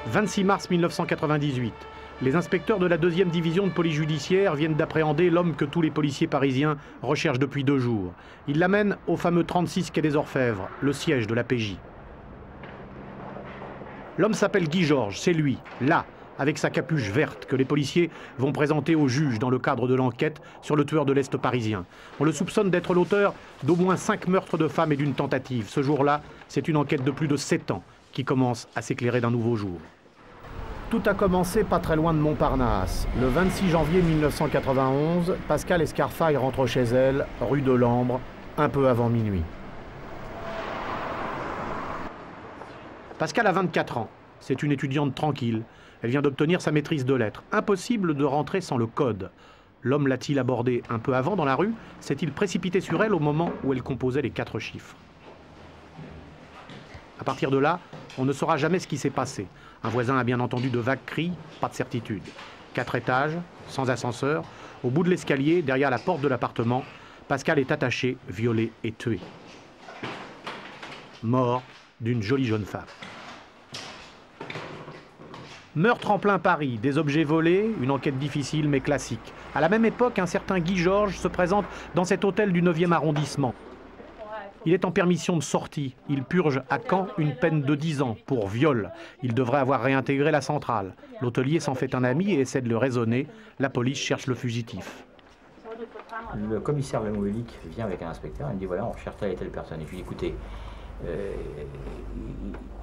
26 mars 1998. Les inspecteurs de la 2e division de police judiciaire viennent d'appréhender l'homme que tous les policiers parisiens recherchent depuis 2 jours. Ils l'amènent au fameux 36 quai des Orfèvres, le siège de la PJ. L'homme s'appelle Guy Georges, c'est lui, là, avec sa capuche verte que les policiers vont présenter au juge dans le cadre de l'enquête sur le tueur de l'Est parisien. On le soupçonne d'être l'auteur d'au moins 5 meurtres de femmes et d'une tentative. Ce jour-là, c'est une enquête de plus de 7 ans qui commence à s'éclairer d'un nouveau jour. Tout a commencé pas très loin de Montparnasse. Le 26 janvier 1991, Pascal Escarfaille rentre chez elle, rue de Lambre, un peu avant minuit. Pascal a 24 ans. C'est une étudiante tranquille. Elle vient d'obtenir sa maîtrise de lettres. Impossible de rentrer sans le code. L'homme l'a-t-il abordé un peu avant dans la rue? S'est-il précipité sur elle au moment où elle composait les 4 chiffres? À partir de là, on ne saura jamais ce qui s'est passé. Un voisin a bien entendu de vagues cris, pas de certitude. 4 étages, sans ascenseur, au bout de l'escalier, derrière la porte de l'appartement, Pascal est attaché, violé et tué. Mort d'une jolie jeune femme. Meurtre en plein Paris, des objets volés, une enquête difficile mais classique. À la même époque, un certain Guy Georges se présente dans cet hôtel du 9e arrondissement. Il est en permission de sortie. Il purge à Caen une peine de 10 ans pour viol. Il devrait avoir réintégré la centrale. L'hôtelier s'en fait un ami et essaie de le raisonner. La police cherche le fugitif. Le commissaire Vermoulic vient avec un inspecteur. Il me dit voilà, on cherche telle et telle personne. Et je lui dis écoutez,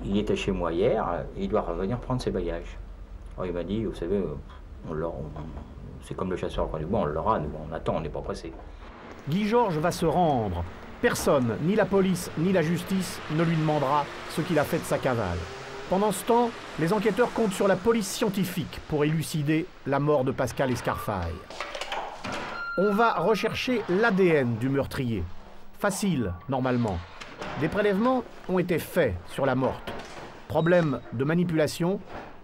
il était chez moi hier, il doit revenir prendre ses bagages. Alors il m'a dit, vous savez, c'est comme le chasseur au coin du bois, on l'aura, on attend, on n'est pas pressé. Guy Georges va se rendre. Personne, ni la police, ni la justice, ne lui demandera ce qu'il a fait de sa cavale. Pendant ce temps, les enquêteurs comptent sur la police scientifique pour élucider la mort de Pascal Escarfaille. On va rechercher l'ADN du meurtrier. Facile, normalement. Des prélèvements ont été faits sur la morte. Problème de manipulation,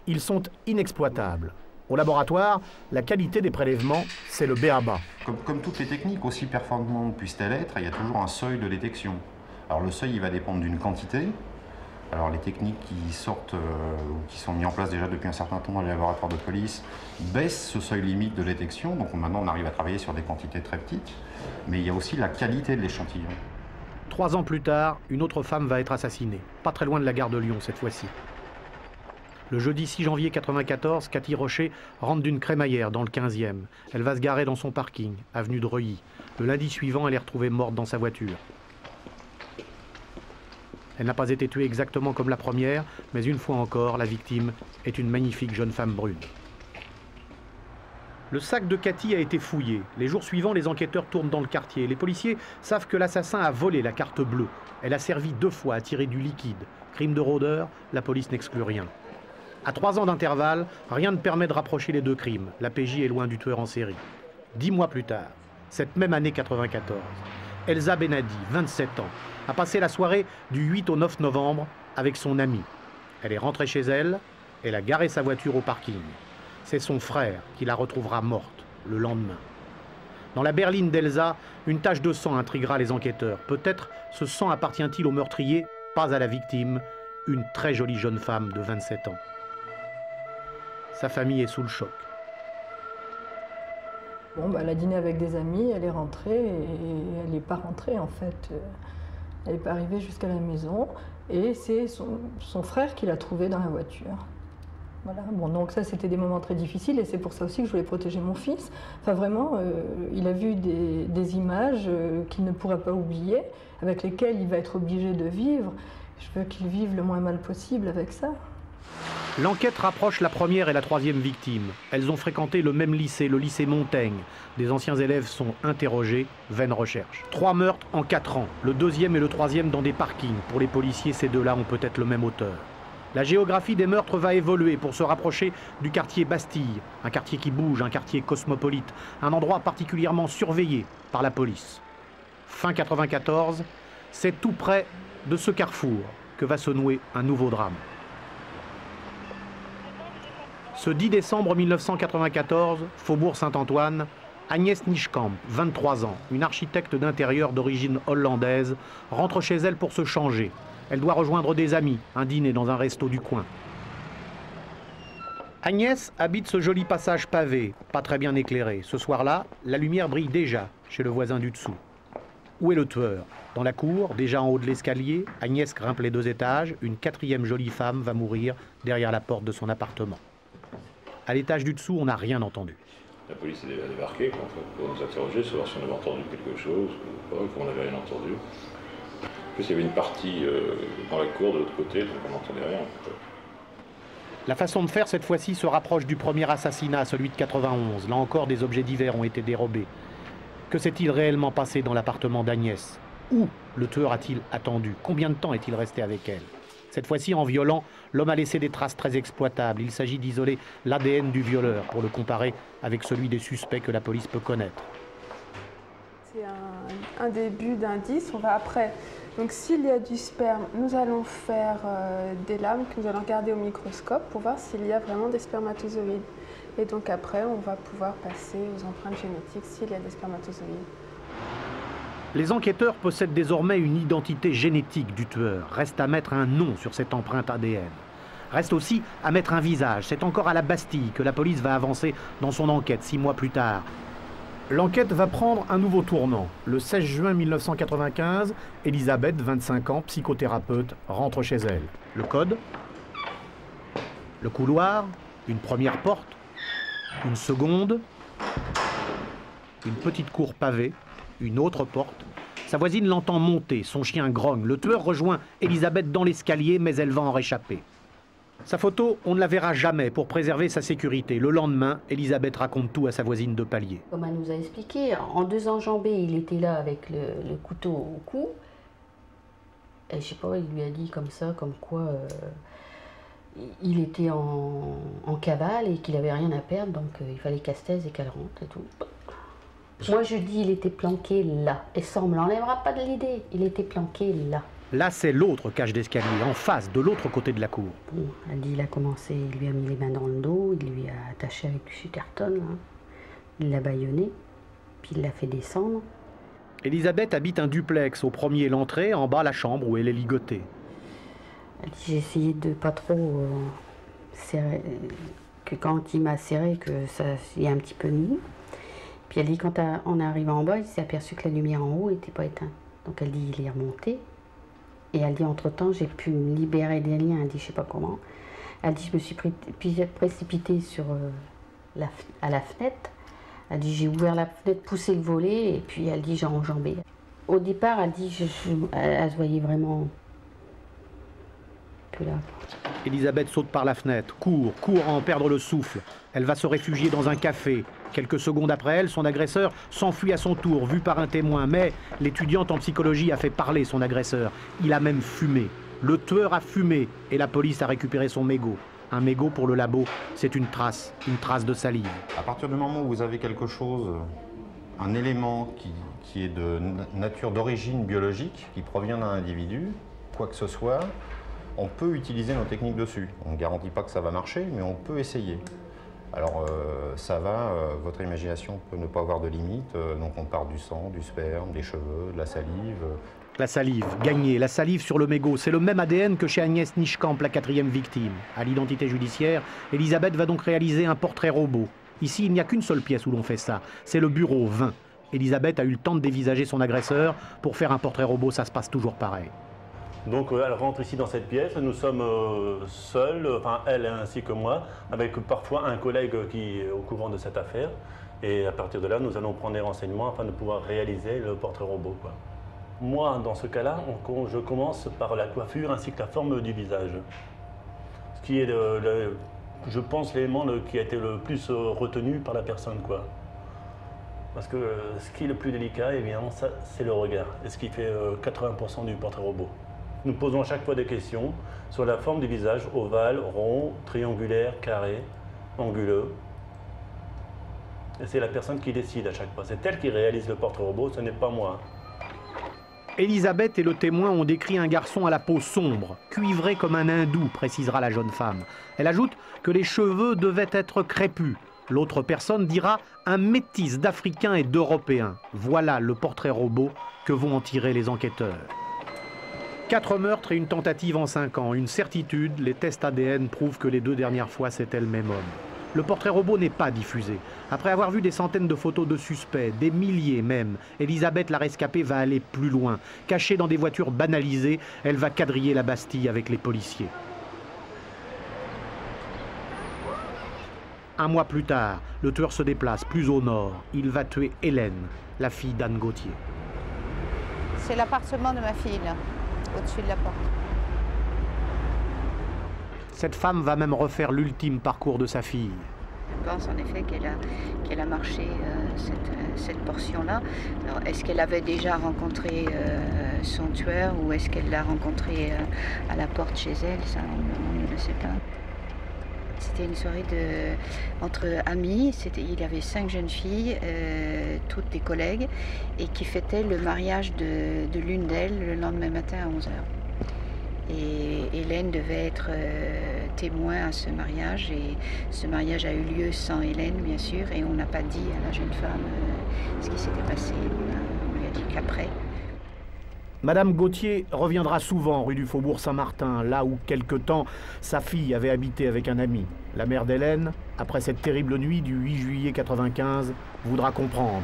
ils sont inexploitables. Au laboratoire, la qualité des prélèvements, c'est le b.a.-ba. Comme toutes les techniques, aussi performantes puissent-elles être, il y a toujours un seuil de détection. Alors le seuil, il va dépendre d'une quantité. Alors les techniques qui sortent, ou qui sont mises en place déjà depuis un certain temps dans les laboratoires de police, baissent ce seuil limite de détection. Donc maintenant, on arrive à travailler sur des quantités très petites. Mais il y a aussi la qualité de l'échantillon. 3 ans plus tard, une autre femme va être assassinée. Pas très loin de la gare de Lyon, cette fois-ci. Le jeudi 6 janvier 1994, Cathy Rocher rentre d'une crémaillère dans le 15e. Elle va se garer dans son parking, avenue de Reuilly. Le lundi suivant, elle est retrouvée morte dans sa voiture. Elle n'a pas été tuée exactement comme la première, mais une fois encore, la victime est une magnifique jeune femme brune. Le sac de Cathy a été fouillé. Les jours suivants, les enquêteurs tournent dans le quartier. Les policiers savent que l'assassin a volé la carte bleue. Elle a servi 2 fois à tirer du liquide. Crime de rôdeur, la police n'exclut rien. À 3 ans d'intervalle, rien ne permet de rapprocher les 2 crimes. La PJ est loin du tueur en série. 10 mois plus tard, cette même année 1994, Elsa Benadi, 27 ans, a passé la soirée du 8 au 9 novembre avec son amie. Elle est rentrée chez elle, elle a garé sa voiture au parking. C'est son frère qui la retrouvera morte le lendemain. Dans la berline d'Elsa, une tache de sang intriguera les enquêteurs. Peut-être ce sang appartient-il au meurtrier, pas à la victime, une très jolie jeune femme de 27 ans. Sa famille est sous le choc. Bon, elle a dîné avec des amis, elle est rentrée et elle n'est pas rentrée en fait. Elle n'est pas arrivée jusqu'à la maison et c'est son frère qui l'a trouvée dans la voiture. Voilà. Bon, donc ça c'était des moments très difficiles et c'est pour ça aussi que je voulais protéger mon fils. Enfin vraiment, il a vu des images qu'il ne pourra pas oublier, avec lesquelles il va être obligé de vivre. Je veux qu'il vive le moins mal possible avec ça. L'enquête rapproche la première et la 3e victime. Elles ont fréquenté le même lycée, le lycée Montaigne. Des anciens élèves sont interrogés, vaine recherche. 3 meurtres en 4 ans, le 2e et le 3e dans des parkings. Pour les policiers, ces 2-là ont peut-être le même auteur. La géographie des meurtres va évoluer pour se rapprocher du quartier Bastille, un quartier qui bouge, un quartier cosmopolite, un endroit particulièrement surveillé par la police. Fin 1994, c'est tout près de ce carrefour que va se nouer un nouveau drame. Ce 10 décembre 1994, Faubourg Saint-Antoine, Agnès Nischkamp, 23 ans, une architecte d'intérieur d'origine hollandaise, rentre chez elle pour se changer. Elle doit rejoindre des amis, un dîner dans un resto du coin. Agnès habite ce joli passage pavé, pas très bien éclairé. Ce soir-là, la lumière brille déjà chez le voisin du dessous. Où est le tueur? Dans la cour, déjà en haut de l'escalier, Agnès grimpe les 2 étages. Une 4e jolie femme va mourir derrière la porte de son appartement. À l'étage du dessous, on n'a rien entendu. La police est débarquée pour nous interroger, savoir si on avait entendu quelque chose ou pas, qu'on n'avait rien entendu. En plus, il y avait une partie dans la cour de l'autre côté, donc on n'entendait rien. La façon de faire, cette fois-ci, se rapproche du premier assassinat, celui de 91. Là encore, des objets divers ont été dérobés. Que s'est-il réellement passé dans l'appartement d'Agnès? Où le tueur a-t-il attendu? Combien de temps est-il resté avec elle? Cette fois-ci, en violant, l'homme a laissé des traces très exploitables. Il s'agit d'isoler l'ADN du violeur pour le comparer avec celui des suspects que la police peut connaître. C'est un début d'indice. On va après. Donc s'il y a du sperme, nous allons faire des lames que nous allons regarder au microscope pour voir s'il y a vraiment des spermatozoïdes. Et donc après, on va pouvoir passer aux empreintes génétiques s'il y a des spermatozoïdes. Les enquêteurs possèdent désormais une identité génétique du tueur. Reste à mettre un nom sur cette empreinte ADN. Reste aussi à mettre un visage. C'est encore à la Bastille que la police va avancer dans son enquête 6 mois plus tard. L'enquête va prendre un nouveau tournant. Le 16 juin 1995, Elisabeth, 25 ans, psychothérapeute, rentre chez elle. Le code, le couloir, une première porte, une seconde, une petite cour pavée, une autre porte. Sa voisine l'entend monter, son chien grogne. Le tueur rejoint Elisabeth dans l'escalier, mais elle va en réchapper. Sa photo, on ne la verra jamais pour préserver sa sécurité. Le lendemain, Elisabeth raconte tout à sa voisine de palier. Comme elle nous a expliqué, en 2 enjambées, il était là avec le couteau au cou. Et je sais pas, il lui a dit comme ça, comme quoi il était en cavale et qu'il avait rien à perdre, donc il fallait qu'elle se taise et qu'elle rentre et tout. Moi je dis il était planqué là. Et ça, on ne me l'enlèvera pas de l'idée. Il était planqué là. Là, c'est l'autre cage d'escalier, en face, de l'autre côté de la cour. Bon, elle dit il a commencé, il lui a mis les mains dans le dos, il lui a attaché avec du Suterton, hein. Il l'a bâillonné, puis il l'a fait descendre. Elisabeth habite un duplex. Au premier, l'entrée, en bas, la chambre où elle est ligotée. Elle dit j'ai essayé de pas trop serrer, que quand il m'a serré, que ça y a un petit peu mis. Puis elle dit quand on est arrivé en bas, il s'est aperçu que la lumière en haut n'était pas éteinte. Donc elle dit il est remonté. Et elle dit entre-temps, j'ai pu me libérer des liens. Elle dit je sais pas comment. Elle dit je me suis précipitée sur à la fenêtre. Elle dit j'ai ouvert la fenêtre, poussé le volet et puis elle dit j'ai enjambé. Au départ, elle dit elle se voyait vraiment plus là. Elisabeth saute par la fenêtre, court à en perdre le souffle. Elle va se réfugier dans un café. Quelques secondes après elle, son agresseur s'enfuit à son tour, vu par un témoin. Mais l'étudiante en psychologie a fait parler son agresseur. Il a même fumé. Le tueur a fumé et la police a récupéré son mégot. Un mégot pour le labo, c'est une trace de salive. À partir du moment où vous avez quelque chose, un élément qui est de nature d'origine biologique, qui provient d'un individu, quoi que ce soit, on peut utiliser nos techniques dessus. On ne garantit pas que ça va marcher, mais on peut essayer. Alors ça va, votre imagination peut ne pas avoir de limite, donc on part du sang, du sperme, des cheveux, de la salive. La salive, gagnée, la salive sur le mégot, c'est le même ADN que chez Agnès Nischkamp, la 4e victime. À l'identité judiciaire, Elisabeth va donc réaliser un portrait robot. Ici, il n'y a qu'une seule pièce où l'on fait ça, c'est le bureau 20. Elisabeth a eu le temps de dévisager son agresseur. Pour faire un portrait robot, ça se passe toujours pareil. Donc elle rentre ici dans cette pièce, nous sommes seuls, enfin elle ainsi que moi, avec parfois un collègue qui est au courant de cette affaire. Et à partir de là, nous allons prendre des renseignements afin de pouvoir réaliser le portrait robot, quoi. Moi, dans ce cas-là, je commence par la coiffure ainsi que la forme du visage. Ce qui est, je pense, l'élément qui a été le plus retenu par la personne, quoi. Parce que ce qui est le plus délicat, évidemment, c'est le regard. Et ce qui fait 80% du portrait robot. Nous posons à chaque fois des questions sur la forme du visage, ovale, rond, triangulaire, carré, anguleux. Et c'est la personne qui décide à chaque fois. C'est elle qui réalise le portrait robot, ce n'est pas moi. Elisabeth et le témoin ont décrit un garçon à la peau sombre, cuivré comme un hindou, précisera la jeune femme. Elle ajoute que les cheveux devaient être crépus. L'autre personne dira un métis d'Africains et d'Européens. Voilà le portrait robot que vont en tirer les enquêteurs. 4 meurtres et une tentative en 5 ans. Une certitude, les tests ADN prouvent que les 2 dernières fois, c'était le même homme. Le portrait robot n'est pas diffusé. Après avoir vu des centaines de photos de suspects, des milliers même, Elisabeth la rescapée va aller plus loin. Cachée dans des voitures banalisées, elle va quadriller la Bastille avec les policiers. Un mois plus tard, le tueur se déplace plus au nord. Il va tuer Hélène, la fille d'Anne Gauthier. C'est l'appartement de ma fille, là, au-dessus de la porte. Cette femme va même refaire l'ultime parcours de sa fille. Je pense en effet qu'elle a marché cette portion-là. Alors, est-ce qu'elle avait déjà rencontré son tueur ou est-ce qu'elle l'a rencontré à la porte chez elle? Ça, on ne le sait pas. C'était une soirée entre amis. Il y avait 5 jeunes filles, toutes des collègues, et qui fêtaient le mariage de l'une d'elles le lendemain matin à 11h. Et Hélène devait être témoin à ce mariage, et ce mariage a eu lieu sans Hélène, bien sûr, et on n'a pas dit à la jeune femme ce qui s'était passé. On lui a dit qu'après. Madame Gauthier reviendra souvent rue du Faubourg Saint-Martin, là où quelque temps sa fille avait habité avec un ami. La mère d'Hélène, après cette terrible nuit du 8 juillet 95, voudra comprendre.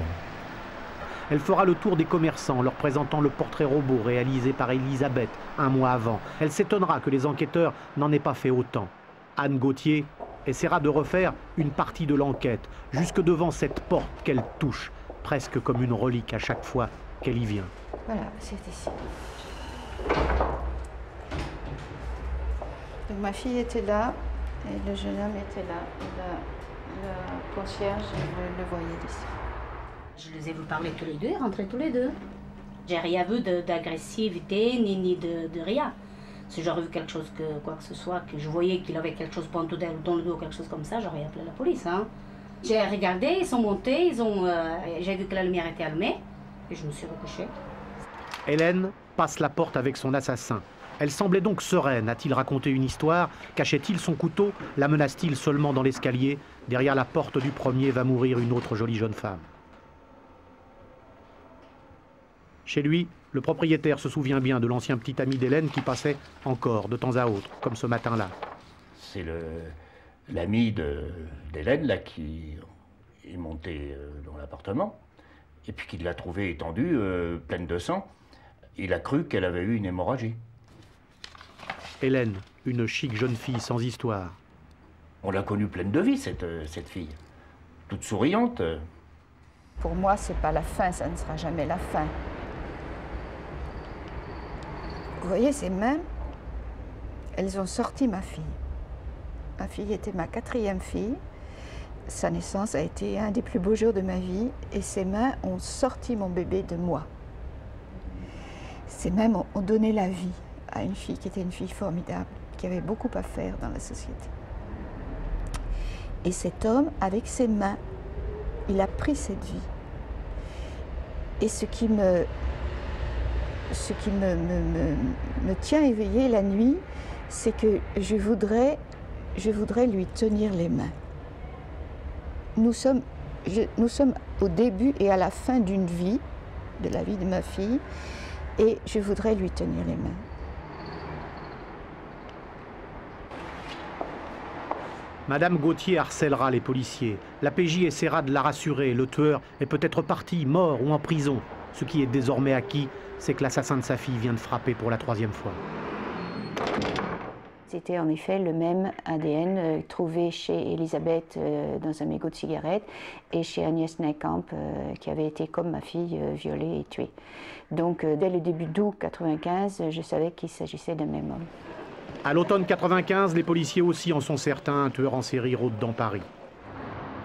Elle fera le tour des commerçants, leur présentant le portrait robot réalisé par Elisabeth un mois avant. Elle s'étonnera que les enquêteurs n'en aient pas fait autant. Anne Gauthier essaiera de refaire une partie de l'enquête, jusque devant cette porte qu'elle touche, presque comme une relique à chaque fois qu'elle y vient. Voilà, c'est ici. Donc ma fille était là, et le jeune homme était là. Et le concierge, le voyait d'ici. Je les ai vus parler tous les deux, rentrer tous les deux. J'ai rien vu d'agressivité ni de rien. Si j'aurais vu quelque chose, quoi que ce soit, que je voyais qu'il avait quelque chose dans le dos, quelque chose comme ça, j'aurais appelé la police. Hein. J'ai regardé, ils sont montés, j'ai vu que la lumière était allumée, et je me suis recouchée. Hélène passe la porte avec son assassin. Elle semblait donc sereine. A-t-il raconté une histoire? Cachait-il son couteau? La menace-t-il seulement dans l'escalier? Derrière la porte du premier va mourir une autre jolie jeune femme. Chez lui, le propriétaire se souvient bien de l'ancien petit ami d'Hélène qui passait encore de temps à autre, comme ce matin-là. C'est l'ami d'Hélène là qui est monté dans l'appartement et puis qu'il l'a trouvée étendue, pleine de sang. Il a cru qu'elle avait eu une hémorragie. Hélène, une chic jeune fille sans histoire. On l'a connue pleine de vie, cette fille. Toute souriante. Pour moi, c'est pas la fin, ça ne sera jamais la fin. Vous voyez, ces mains, elles ont sorti ma fille. Ma fille était ma 4e fille. Sa naissance a été un des plus beaux jours de ma vie et ses mains ont sorti mon bébé de moi. Ces mains ont donné la vie à une fille qui était une fille formidable, qui avait beaucoup à faire dans la société. Et cet homme, avec ses mains, il a pris cette vie. Et ce qui me tient éveillée la nuit, c'est que je voudrais lui tenir les mains. Nous sommes au début et à la fin d'une vie, de la vie de ma fille, et je voudrais lui tenir les mains. Madame Gauthier harcèlera les policiers. La PJ essaiera de la rassurer. Le tueur est peut-être parti, mort ou en prison. Ce qui est désormais acquis, c'est que l'assassin de sa fille vient de frapper pour la 3e fois. C'était en effet le même ADN trouvé chez Elisabeth dans un mégot de cigarette et chez Agnès Nijkamp qui avait été, comme ma fille, violée et tuée. Donc dès le début d'août 1995, je savais qu'il s'agissait d'un même homme. À l'automne 1995, les policiers aussi en sont certains, un tueur en série rôde dans Paris.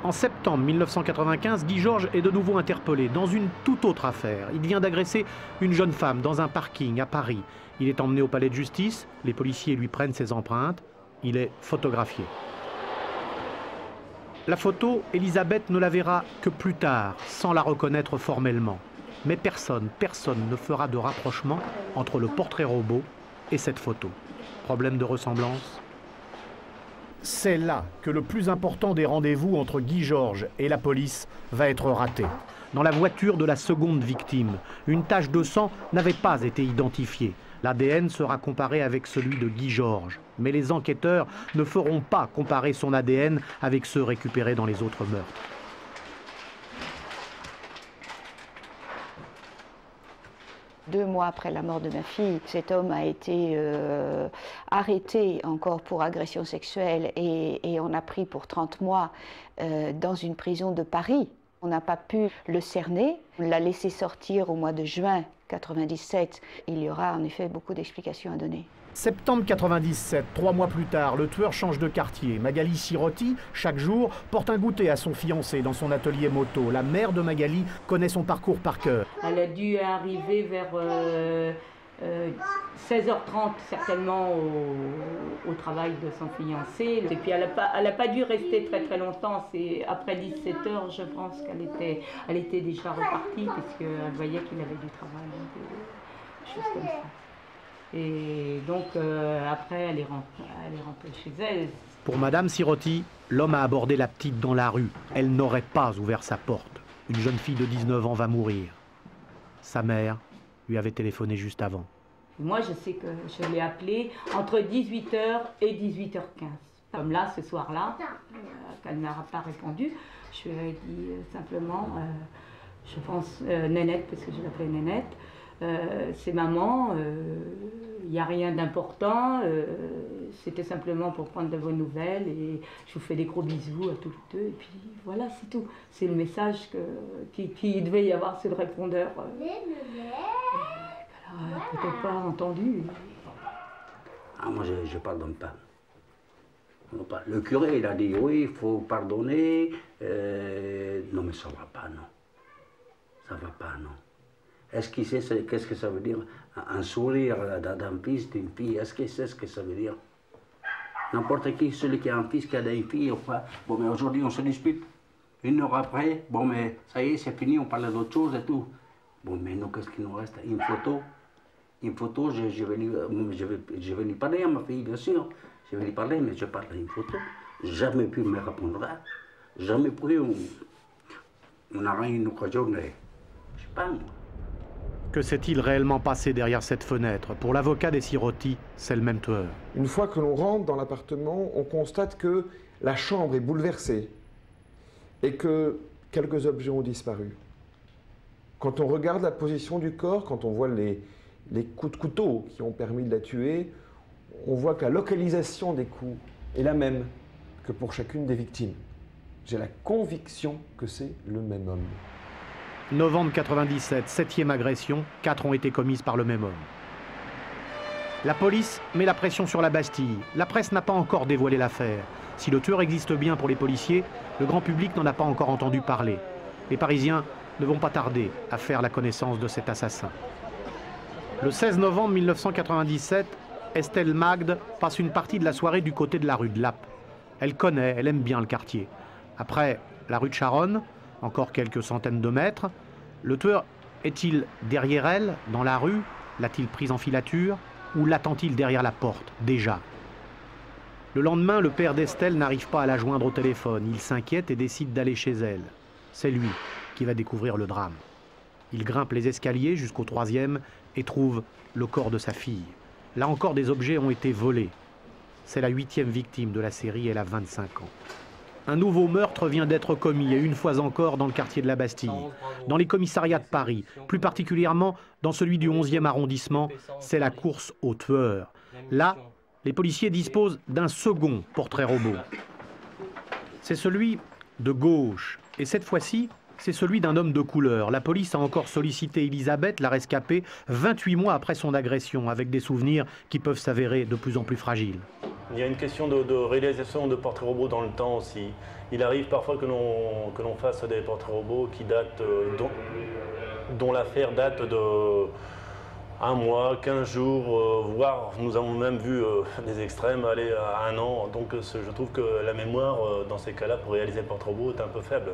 En septembre 1995, Guy Georges est de nouveau interpellé dans une toute autre affaire. Il vient d'agresser une jeune femme dans un parking à Paris. Il est emmené au palais de justice, les policiers lui prennent ses empreintes, il est photographié. La photo, Elisabeth ne la verra que plus tard, sans la reconnaître formellement. Mais personne ne fera de rapprochement entre le portrait robot et cette photo. Problème de ressemblance? C'est là que le plus important des rendez-vous entre Guy Georges et la police va être raté. Dans la voiture de la seconde victime, une tache de sang n'avait pas été identifiée. L'ADN sera comparé avec celui de Guy Georges. Mais les enquêteurs ne feront pas comparer son ADN avec ceux récupérés dans les autres meurtres. Deux mois après la mort de ma fille, cet homme a été arrêté encore pour agression sexuelle et on a pris pour 30 mois dans une prison de Paris. On n'a pas pu le cerner. On l'a laissé sortir au mois de juin 1997. Il y aura en effet beaucoup d'explications à donner. Septembre 97, 3 mois plus tard, le tueur change de quartier. Magali Sirotti, chaque jour, porte un goûter à son fiancé dans son atelier moto. La mère de Magali connaît son parcours par cœur. Elle a dû arriver vers 16h30 certainement au travail de son fiancé. Et puis elle n'a pas dû rester très longtemps. C'est après 17h, je pense qu'elle était déjà repartie puisqu'elle voyait qu'il avait du travail, des choses comme ça. Et donc après, elle est rentrée chez elle. Pour Madame Sirotti, l'homme a abordé la petite dans la rue. Elle n'aurait pas ouvert sa porte. Une jeune fille de 19 ans va mourir. Sa mère lui avait téléphoné juste avant. Moi, je sais que je l'ai appelée entre 18h et 18h15. Comme là, ce soir-là, qu'elle ne m'a pas répondu, je lui ai dit simplement, je pense Nénette, parce que je l'appelais Nénette, c'est maman, il n'y a rien d'important, c'était simplement pour prendre de vos nouvelles et je vous fais des gros bisous à toutes deux et puis voilà, c'est tout. C'est le message qui devait y avoir sur le répondeur. Peut-être pas entendu. Ah, moi, je ne pardonne pas. Le curé, il a dit oui, il faut pardonner. Non, mais ça ne va pas, non. Ça ne va pas, non. Est-ce qu'il sait qu'est-ce que ça veut dire un sourire d'un fils, d'une fille? Est-ce qu'il sait ce que ça veut dire? N'importe qui, celui qui a un fils, qui a une fille, ou pas. Bon, mais aujourd'hui, on se dispute. Une heure après, bon, mais ça y est, c'est fini, on parle d'autre chose et tout. Bon, mais nous, qu'est-ce qu'il nous reste? Une photo. Une photo, je vais lui parler à ma fille, bien sûr. Je vais lui parler, mais je parle d'une photo. Jamais pu me répondre là. Jamais pu. On aura une occasion, mais je sais pas, moi. Que s'est-il réellement passé derrière cette fenêtre? Pour l'avocat des Sirotti, c'est le même tueur. Une fois que l'on rentre dans l'appartement, on constate que la chambre est bouleversée et que quelques objets ont disparu. Quand on regarde la position du corps, quand on voit les coups de couteau qui ont permis de la tuer, on voit que la localisation des coups est la même que pour chacune des victimes. J'ai la conviction que c'est le même homme. Novembre 97, 7e agression, 4 ont été commises par le même homme. La police met la pression sur la Bastille. La presse n'a pas encore dévoilé l'affaire. Si le tueur existe bien pour les policiers, le grand public n'en a pas encore entendu parler. Les Parisiens ne vont pas tarder à faire la connaissance de cet assassin. Le 16 novembre 1997, Estelle Magde passe une partie de la soirée du côté de la rue de Lappe. Elle connaît, elle aime bien le quartier. Après la rue de Charonne, encore quelques centaines de mètres, le tueur est-il derrière elle, dans la rue? L'a-t-il prise en filature? Ou l'attend-il derrière la porte, déjà? Le lendemain, le père d'Estelle n'arrive pas à la joindre au téléphone. Il s'inquiète et décide d'aller chez elle. C'est lui qui va découvrir le drame. Il grimpe les escaliers jusqu'au 3e et trouve le corps de sa fille. Là encore, des objets ont été volés. C'est la 8e victime de la série, elle a 25 ans. Un nouveau meurtre vient d'être commis, et une fois encore dans le quartier de la Bastille. Dans les commissariats de Paris, plus particulièrement dans celui du 11e arrondissement, c'est la course au tueur. Là, les policiers disposent d'un second portrait robot. C'est celui de gauche, et cette fois-ci, c'est celui d'un homme de couleur. La police a encore sollicité Elisabeth, la rescapée, 28 mois après son agression, avec des souvenirs qui peuvent s'avérer de plus en plus fragiles. Il y a une question de réalisation de portraits robots dans le temps aussi. Il arrive parfois que l'on fasse des portraits robots qui datent, dont l'affaire date de 1 mois, 15 jours, voire nous avons même vu des extrêmes aller à 1 an. Donc je trouve que la mémoire, dans ces cas-là, pour réaliser le portrait robot est un peu faible.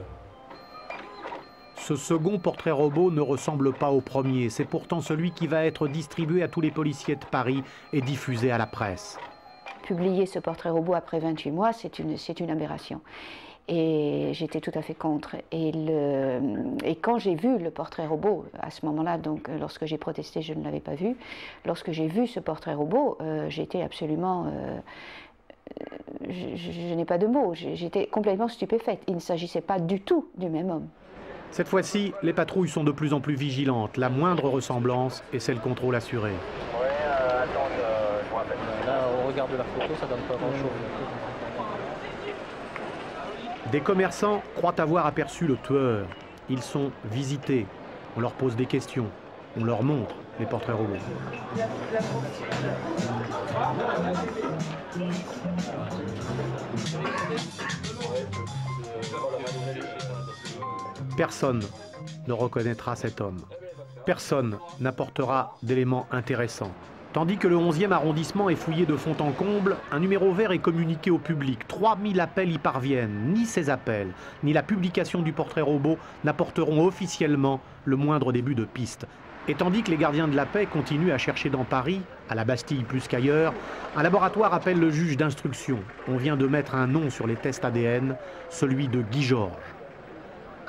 Ce second portrait robot ne ressemble pas au premier. C'est pourtant celui qui va être distribué à tous les policiers de Paris et diffusé à la presse. Publier ce portrait robot après 28 mois, c'est une aberration. Et j'étais tout à fait contre. Et quand j'ai vu le portrait robot, à ce moment-là, donc lorsque j'ai protesté, je ne l'avais pas vu. Lorsque j'ai vu ce portrait robot, j'étais absolument... je n'ai pas de mots, j'étais complètement stupéfaite. Il ne s'agissait pas du tout du même homme. Cette fois-ci, les patrouilles sont de plus en plus vigilantes. La moindre ressemblance et c'est le contrôle assuré. Oui, attends, je vous rappelle. Là, au regard de la photo, ça donne pas grand-chose. Des commerçants croient avoir aperçu le tueur. Ils sont visités. On leur pose des questions. On leur montre les portraits robots. Personne ne reconnaîtra cet homme. Personne n'apportera d'éléments intéressants. Tandis que le 11e arrondissement est fouillé de fond en comble, un numéro vert est communiqué au public. 3000 appels y parviennent. Ni ces appels, ni la publication du portrait robot n'apporteront officiellement le moindre début de piste. Et tandis que les gardiens de la paix continuent à chercher dans Paris, à la Bastille plus qu'ailleurs, un laboratoire appelle le juge d'instruction. On vient de mettre un nom sur les tests ADN, celui de Guy Georges.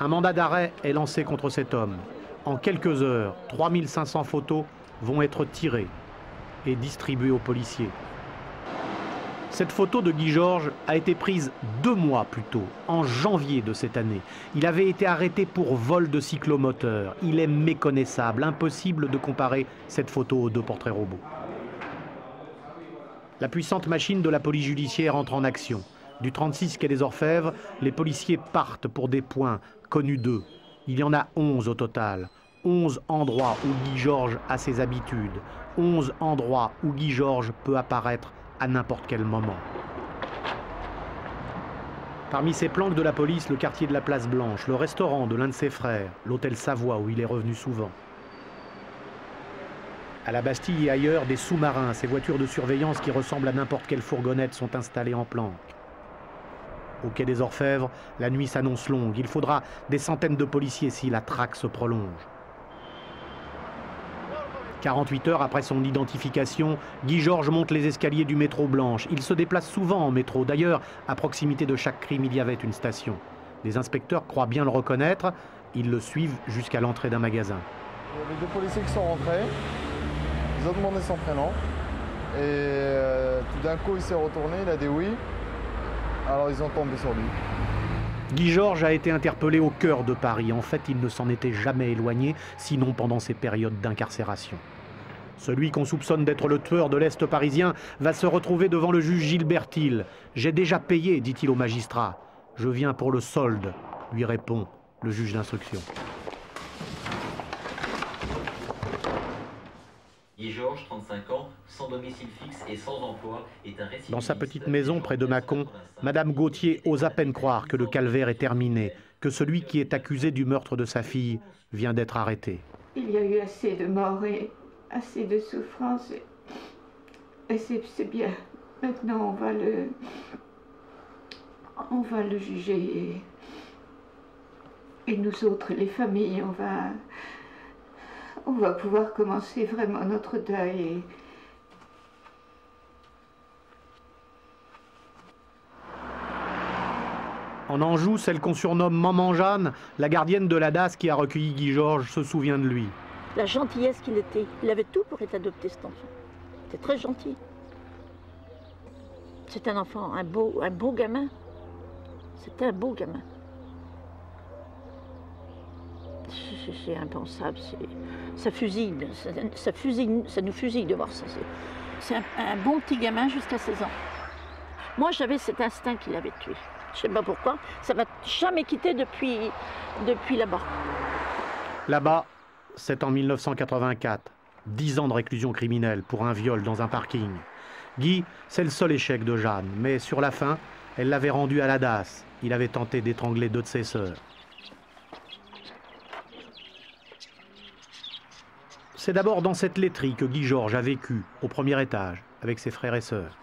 Un mandat d'arrêt est lancé contre cet homme. En quelques heures, 3500 photos vont être tirées et distribuées aux policiers. Cette photo de Guy Georges a été prise 2 mois plus tôt, en janvier de cette année. Il avait été arrêté pour vol de cyclomoteur. Il est méconnaissable, impossible de comparer cette photo aux 2 portraits robots. La puissante machine de la police judiciaire entre en action. Du 36 quai des Orfèvres, les policiers partent pour des points connus d'eux. Il y en a 11 au total. 11 endroits où Guy Georges a ses habitudes. 11 endroits où Guy Georges peut apparaître à n'importe quel moment. Parmi ces planques de la police, le quartier de la Place Blanche, le restaurant de l'un de ses frères, l'hôtel Savoie où il est revenu souvent. À la Bastille et ailleurs, des sous-marins, ces voitures de surveillance qui ressemblent à n'importe quelle fourgonnette, sont installées en planque. Au quai des Orfèvres, la nuit s'annonce longue. Il faudra des centaines de policiers si la traque se prolonge. 48 heures après son identification, Guy Georges monte les escaliers du métro Blanche. Il se déplace souvent en métro. D'ailleurs, à proximité de chaque crime, il y avait une station. Les inspecteurs croient bien le reconnaître. Ils le suivent jusqu'à l'entrée d'un magasin. Il y avait 2 policiers qui sont rentrés. Ils ont demandé son prénom. Et tout d'un coup, il s'est retourné, il a dit oui. Alors ils ont tombé sur lui. Guy Georges a été interpellé au cœur de Paris. En fait, il ne s'en était jamais éloigné, sinon pendant ses périodes d'incarcération. Celui qu'on soupçonne d'être le tueur de l'Est parisien va se retrouver devant le juge Gilbert Thiel. « J'ai déjà payé », dit-il au magistrat. « Je viens pour le solde », lui répond le juge d'instruction. Guy Georges, 35 ans, sans domicile fixe et sans emploi, est un récidiviste. Dans sa petite maison près de Mâcon, Madame Gauthier ose à peine croire que le calvaire est terminé, que celui qui est accusé du meurtre de sa fille vient d'être arrêté. Il y a eu assez de morts et assez de souffrances et c'est bien. Maintenant on va le juger et nous autres, les familles, on va pouvoir commencer vraiment notre deuil. En Anjou, celle qu'on surnomme Maman Jeanne, la gardienne de la DAS qui a recueilli Guy Georges, se souvient de lui. La gentillesse qu'il était. Il avait tout pour être adopté, cet enfant. C'était très gentil. C'est un enfant, un beau gamin. C'était un beau gamin. C'est impensable. Ça nous fusille de voir ça. C'est un bon petit gamin jusqu'à 16 ans. Moi, j'avais cet instinct qu'il avait tué. Je ne sais pas pourquoi. Ça ne m'a jamais quitté depuis là-bas. Là-bas, c'est en 1984. 10 ans de réclusion criminelle pour un viol dans un parking. Guy, c'est le seul échec de Jeanne. Mais sur la fin, elle l'avait rendu à la DAS. Il avait tenté d'étrangler 2 de ses sœurs. C'est d'abord dans cette laiterie que Guy Georges a vécu, au premier étage, avec ses frères et sœurs.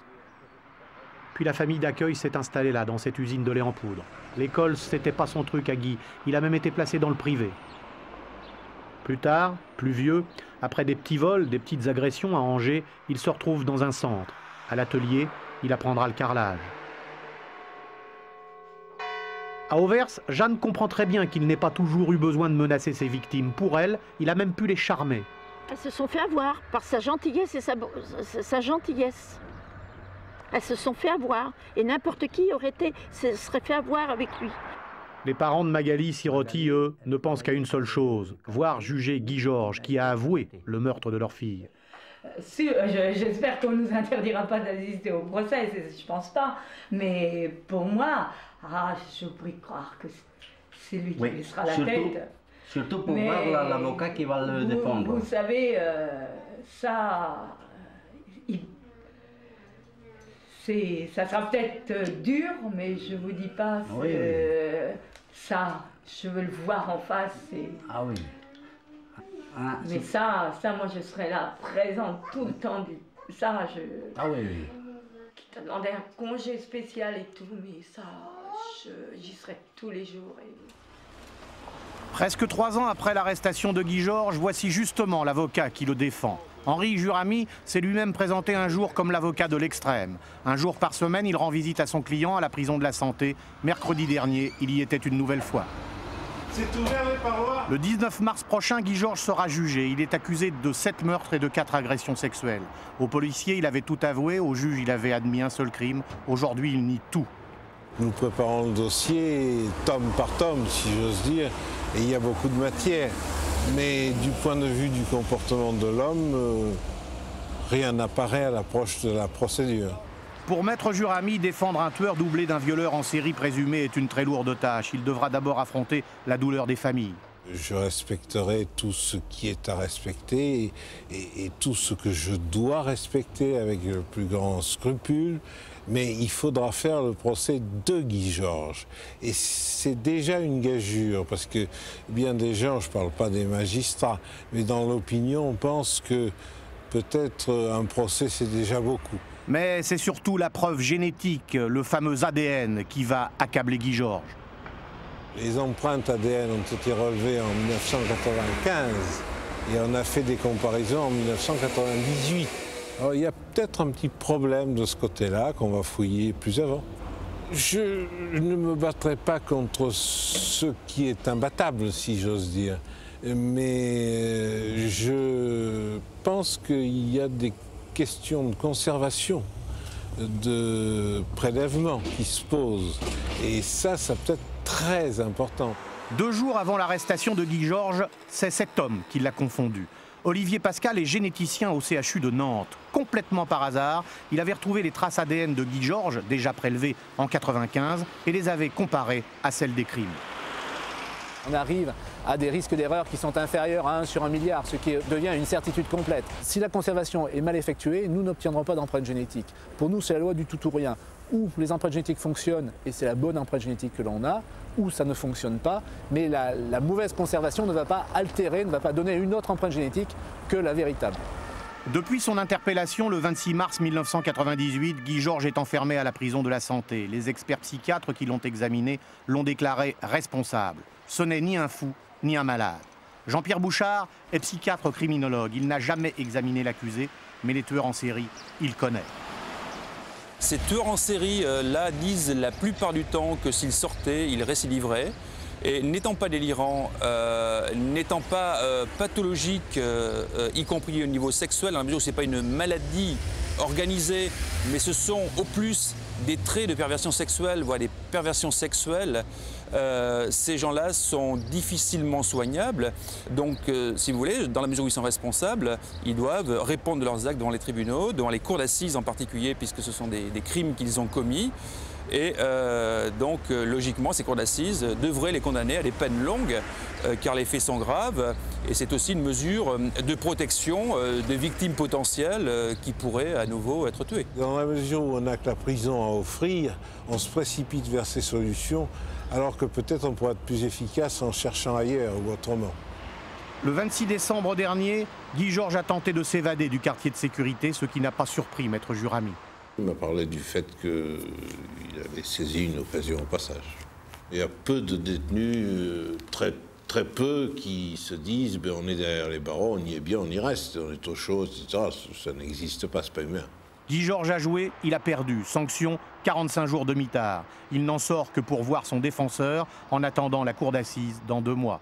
Puis la famille d'accueil s'est installée là, dans cette usine de lait en poudre. L'école, c'était pas son truc à Guy. Il a même été placé dans le privé. Plus tard, plus vieux, après des petits vols, des petites agressions à Angers, il se retrouve dans un centre. À l'atelier, il apprendra le carrelage. À Auvers, Jeanne comprend très bien qu'il n'ait pas toujours eu besoin de menacer ses victimes. Pour elle, il a même pu les charmer. Elles se sont fait avoir par sa gentillesse et sa gentillesse. Elles se sont fait avoir. Et n'importe qui se serait fait avoir avec lui. Les parents de Magali Sirotti, eux, ne pensent qu'à une seule chose, voir juger Guy Georges, qui a avoué le meurtre de leur fille. J'espère qu'on ne nous interdira pas d'assister au procès, je pense pas. Mais pour moi, je pourrais croire que c'est lui qui laissera la tête. Surtout pour voir l'avocat qui va le défendre. Vous savez, ça sera peut-être dur, mais je vous dis pas, ça, je veux le voir en face. Ah oui. Mais ça, moi je serai là, présente tout le temps. Ça, Ah oui, oui. Qui t'a demandé un congé spécial et tout, mais ça, j'y serai tous les jours. Presque 3 ans après l'arrestation de Guy Georges, voici justement l'avocat qui le défend. Henri Juramy s'est lui-même présenté un jour comme l'avocat de l'extrême. Un jour par semaine, il rend visite à son client à la prison de la Santé. Mercredi dernier, il y était une nouvelle fois. C'est ouvert les parois. Le 19 mars prochain, Guy Georges sera jugé. Il est accusé de 7 meurtres et de 4 agressions sexuelles. Au policier, il avait tout avoué. Au juge, il avait admis un seul crime. Aujourd'hui, il nie tout. Nous préparons le dossier tome par tome, si j'ose dire, et il y a beaucoup de matière. Mais du point de vue du comportement de l'homme, rien n'apparaît à l'approche de la procédure. Pour Maître Juramy, défendre un tueur doublé d'un violeur en série présumé est une très lourde tâche. Il devra d'abord affronter la douleur des familles. Je respecterai tout ce qui est à respecter et tout ce que je dois respecter avec le plus grand scrupule. Mais il faudra faire le procès de Guy Georges. Et c'est déjà une gageure, parce que bien des gens, je ne parle pas des magistrats, mais dans l'opinion, on pense que peut-être un procès, c'est déjà beaucoup. Mais c'est surtout la preuve génétique, le fameux ADN, qui va accabler Guy Georges. Les empreintes ADN ont été relevées en 1995 et on a fait des comparaisons en 1998. Alors, il y a peut-être un petit problème de ce côté-là qu'on va fouiller plus avant. Je ne me battrai pas contre ce qui est imbattable, si j'ose dire. Mais je pense qu'il y a des questions de conservation, de prélèvement qui se posent. Et ça peut être très important. 2 jours avant l'arrestation de Guy Georges, c'est cet homme qui l'a confondu. Olivier Pascal est généticien au CHU de Nantes. Complètement par hasard, il avait retrouvé les traces ADN de Guy Georges, déjà prélevées en 1995, et les avait comparées à celles des crimes. On arrive à des risques d'erreur qui sont inférieurs à 1 sur 1 milliard, ce qui devient une certitude complète. Si la conservation est mal effectuée, nous n'obtiendrons pas d'empreinte génétique. Pour nous, c'est la loi du tout ou rien. Ou les empreintes génétiques fonctionnent et c'est la bonne empreinte génétique que l'on a, ou ça ne fonctionne pas, mais la mauvaise conservation ne va pas altérer, ne va pas donner une autre empreinte génétique que la véritable. Depuis son interpellation le 26 mars 1998, Guy Georges est enfermé à la prison de la Santé. Les experts psychiatres qui l'ont examiné l'ont déclaré responsable. Ce n'est ni un fou, ni un malade. Jean-Pierre Bouchard est psychiatre criminologue. Il n'a jamais examiné l'accusé, mais les tueurs en série, il connaît. Ces tueurs en série, là, disent la plupart du temps que s'ils sortaient, ils récidiveraient. Et n'étant pas délirants, n'étant pas pathologiques, y compris au niveau sexuel, dans la mesure où ce n'est pas une maladie organisée, mais ce sont au plus des traits de perversion sexuelle, voire des perversions sexuelles, ces gens-là sont difficilement soignables. Donc, si vous voulez, dans la mesure où ils sont responsables, ils doivent répondre de leurs actes devant les tribunaux, devant les cours d'assises en particulier, puisque ce sont des crimes qu'ils ont commis. Et donc, logiquement, ces cours d'assises devraient les condamner à des peines longues, car les faits sont graves. Et c'est aussi une mesure de protection des victimes potentielles qui pourraient à nouveau être tuées. Dans la mesure où on n'a que la prison à offrir, on se précipite vers ces solutions, alors que peut-être on pourrait être plus efficace en cherchant ailleurs ou autrement. Le 26 décembre dernier, Guy Georges a tenté de s'évader du quartier de sécurité, ce qui n'a pas surpris Maître Juramy. Il m'a parlé du fait qu'il avait saisi une occasion au passage. Il y a peu de détenus, très peu, qui se disent on est derrière les barreaux, on y est bien, on y reste, on est au chaud, etc. Ça n'existe pas, c'est pas humain. Guy Georges a joué, il a perdu. Sanction, 45 jours de mitard. Il n'en sort que pour voir son défenseur en attendant la cour d'assises dans 2 mois.